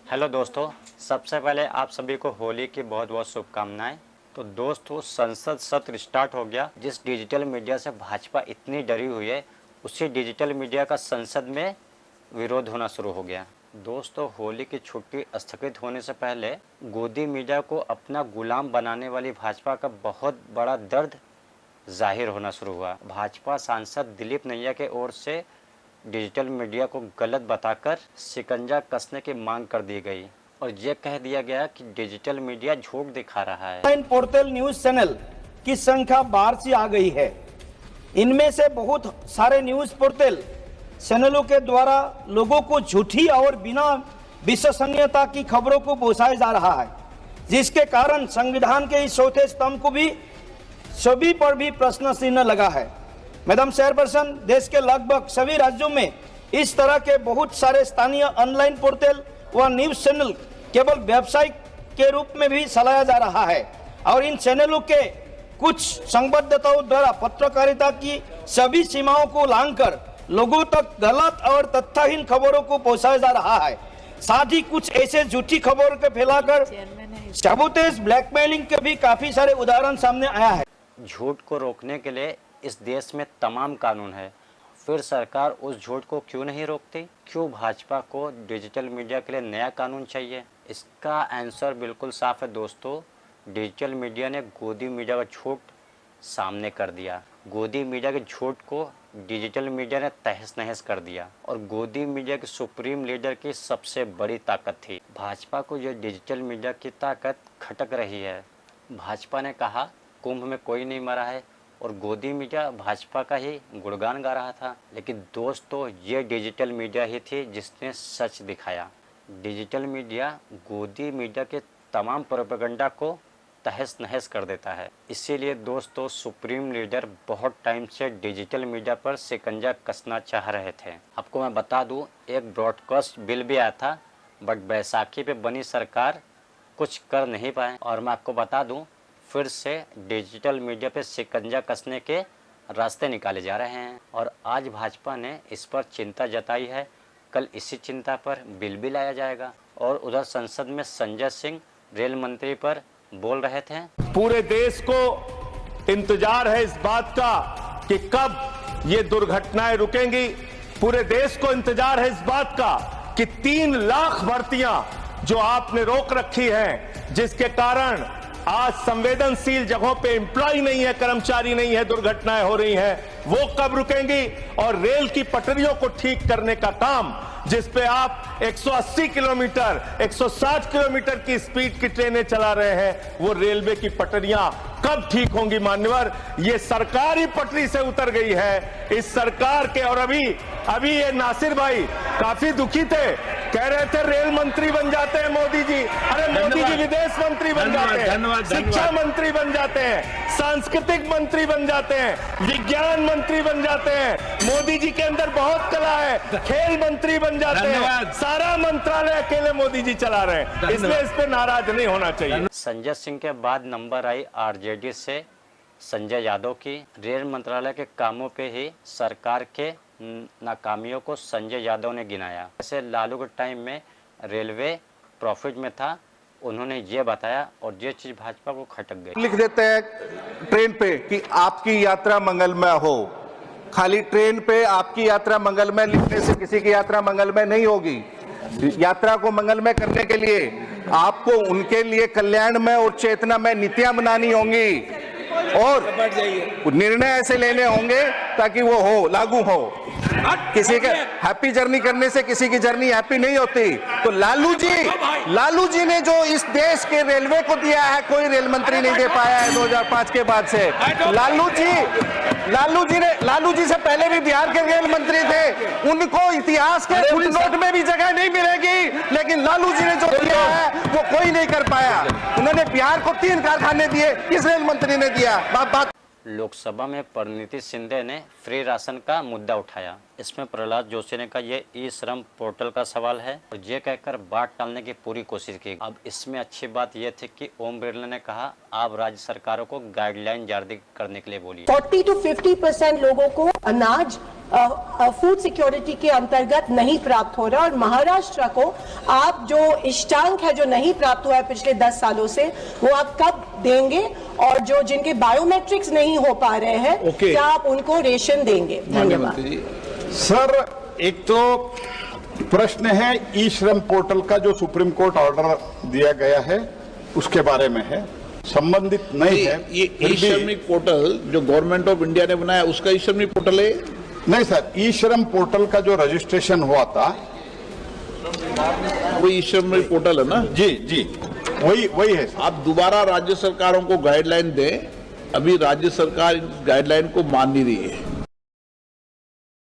Hello दोस्तों, सबसे पहले आप सभी को होली की बहुत बहुत शुभकामनाएं। तो दोस्तों, संसद सत्र स्टार्ट हो गया। जिस डिजिटल मीडिया से भाजपा इतनी डरी हुई है, उसी डिजिटल मीडिया का संसद में विरोध होना शुरू हो गया। दोस्तों, होली की छुट्टी स्थगित होने से पहले गोदी मीडिया को अपना गुलाम बनाने वाली भाजपा का बहुत बड़ा दर्द जाहिर होना शुरू हुआ। भाजपा सांसद दिलीप नैया के ओर से डिजिटल मीडिया को गलत बताकर शिकंजा कसने की मांग कर दी गई और ये कह दिया गया कि डिजिटल मीडिया झूठ दिखा रहा है। ऑनलाइन पोर्टल न्यूज चैनल की संख्या 12 से आ गई है। इनमें से बहुत सारे न्यूज पोर्टल चैनलों के द्वारा लोगों को झूठी और बिना विश्वसनीयता की खबरों को पहुंचाया जा रहा है, जिसके कारण संविधान के इस चौथे स्तंभ को भी सभी पर भी प्रश्न चिन्ह लगा है। मैडम चेयरपर्सन, देश के लगभग सभी राज्यों में इस तरह के बहुत सारे स्थानीय ऑनलाइन पोर्टल व न्यूज चैनल केवल व्यवसायिक के रूप में भी चलाया जा रहा है और इन चैनलों के कुछ संवाददाताओं द्वारा पत्रकारिता की सभी सीमाओं को लांघकर लोगों तक गलत और तथ्यहीन खबरों को पहुंचाया जा रहा है। साथ ही कुछ ऐसे झूठी खबरों को फैलाकर सबूतेज ब्लैकमेलिंग के भी काफी सारे उदाहरण सामने आया है। झूठ को रोकने के लिए इस देश में तमाम कानून है, फिर सरकार उस झूठ को क्यों नहीं रोकती? क्यों भाजपा को डिजिटल मीडिया के लिए नया कानून चाहिए? इसका आंसर बिल्कुल साफ है दोस्तों। डिजिटल मीडिया ने गोदी मीडिया का झूठ सामने कर दिया। गोदी मीडिया के झूठ को डिजिटल मीडिया ने तहस नहस कर दिया और गोदी मीडिया के सुप्रीम लीडर की सबसे बड़ी ताकत थी। भाजपा को यह डिजिटल मीडिया की ताकत खटक रही है। भाजपा ने कहा कुंभ में कोई नहीं मरा है और गोदी मीडिया भाजपा का ही गुणगान गा रहा था, लेकिन दोस्तों ये डिजिटल मीडिया ही थी जिसने सच दिखाया। डिजिटल मीडिया गोदी मीडिया के तमाम प्रोपेगेंडा को तहस नहस कर देता है। इसीलिए दोस्तों, सुप्रीम लीडर बहुत टाइम से डिजिटल मीडिया पर शिकंजा कसना चाह रहे थे। आपको मैं बता दूं, एक ब्रॉडकास्ट बिल भी आया था, बट बैसाखी पे बनी सरकार कुछ कर नहीं पाए। और मैं आपको बता दूं, फिर से डिजिटल मीडिया पे शिकंजा कसने के रास्ते निकाले जा रहे हैं और आज भाजपा ने इस पर चिंता जताई है। कल इसी चिंता पर बिल भी लाया जाएगा। और उधर संसद में संजय सिंह रेल मंत्री पर बोल रहे थे, पूरे देश को इंतजार है इस बात का कि कब ये दुर्घटनाएं रुकेंगी। पूरे देश को इंतजार है इस बात का कि 3 लाख भर्तियां जो आपने रोक रखी हैं, जिसके कारण आज संवेदनशील जगहों पे एम्प्लॉय नहीं है, कर्मचारी नहीं है, दुर्घटनाएं हो रही हैं, वो कब रुकेंगी? और रेल की पटरियों को ठीक करने का काम, जिस पे आप 180 किलोमीटर 160 किलोमीटर की स्पीड की ट्रेनें चला रहे हैं, वो रेलवे की पटरियां कब ठीक होंगी मान्यवर? ये सरकार ही पटरी से उतर गई है। इस सरकार के, और अभी ये नासिर भाई काफी दुखी थे, कह रहे थे रेल मंत्री बन जाते हैं मोदी जी। अरे मोदी जी विदेश मंत्री बन जाते हैं, शिक्षा मंत्री बन जाते हैं, सांस्कृतिक मंत्री बन जाते हैं, विज्ञान मंत्री बन जाते हैं। मोदी जी के अंदर बहुत कला है, खेल मंत्री बन जाते हैं। सारा मंत्रालय अकेले मोदी जी चला रहे हैं, इसलिए इस पे नाराज नहीं होना चाहिए। संजय सिंह के बाद नंबर आई आरजेडी से संजय यादव की। रेल मंत्रालय के कामों पे ही सरकार के नाकामियों को संजय यादव ने गिनाया। जैसे लालू के टाइम में रेलवे प्रॉफिट में था, उन्होंने ये बताया और ये चीज भाजपा को खटक गई। लिख देते हैं ट्रेन पे कि आपकी यात्रा मंगलमय हो। खाली ट्रेन पे आपकी यात्रा मंगलमय लिखने से किसी की यात्रा मंगलमय नहीं होगी। यात्रा को मंगलमय करने के लिए आपको उनके लिए कल्याणमय और चेतनामय नीतियां बनानी होंगी और निर्णय ऐसे लेने होंगे ताकि वो हो, लागू हो। किसी के हैप्पी जर्नी करने से किसी की जर्नी हैप्पी नहीं होती। तो लालू जी ने जो इस देश के रेलवे को दिया है, कोई रेल मंत्री नहीं दे पाया है 2005 के बाद से। लालू जी से पहले भी बिहार के रेल मंत्री थे, उनको इतिहास के फुटनोट में भी जगह नहीं मिलेगी, लेकिन लालू जी ने जो दिया है वो कोई नहीं कर पाया। उन्होंने बिहार को 3 कारखाने दिए, किस रेल मंत्री ने दिया? बात लोकसभा में परिणीति शिंदे ने फ्री राशन का मुद्दा उठाया। इसमें प्रहलाद जोशी ने कहा ये ई श्रम पोर्टल का सवाल है और ये कहकर बात टालने की पूरी कोशिश की। अब इसमें अच्छी बात यह थी कि ओम बिरला ने कहा आप राज्य सरकारों को गाइडलाइन जारी करने के लिए बोलिए। 40 to 50% लोगों को अनाज फूड सिक्योरिटी के अंतर्गत नहीं प्राप्त हो रहा, और महाराष्ट्र को आप जो इष्टांक है जो नहीं प्राप्त हुआ है पिछले 10 सालों से, वो आप कब देंगे? और जो जिनके बायोमेट्रिक्स नहीं हो पा रहे हैं, क्या आप उनको रेशन देंगे? धन्यवाद। सर, एक तो प्रश्न है ई श्रम पोर्टल का जो सुप्रीम कोर्ट ऑर्डर दिया गया है उसके बारे में है, संबंधित नहीं है। ये ई श्रमिक पोर्टल जो गवर्नमेंट ऑफ इंडिया ने बनाया उसका ई श्रमिक पोर्टल है? नहीं सर, ई श्रम पोर्टल का जो रजिस्ट्रेशन हुआ था वो ई श्रमिक पोर्टल है ना? जी जी, वही है। आप दोबारा राज्य सरकारों को गाइडलाइन दें, अभी राज्य सरकार गाइडलाइन को मान नहीं रही है।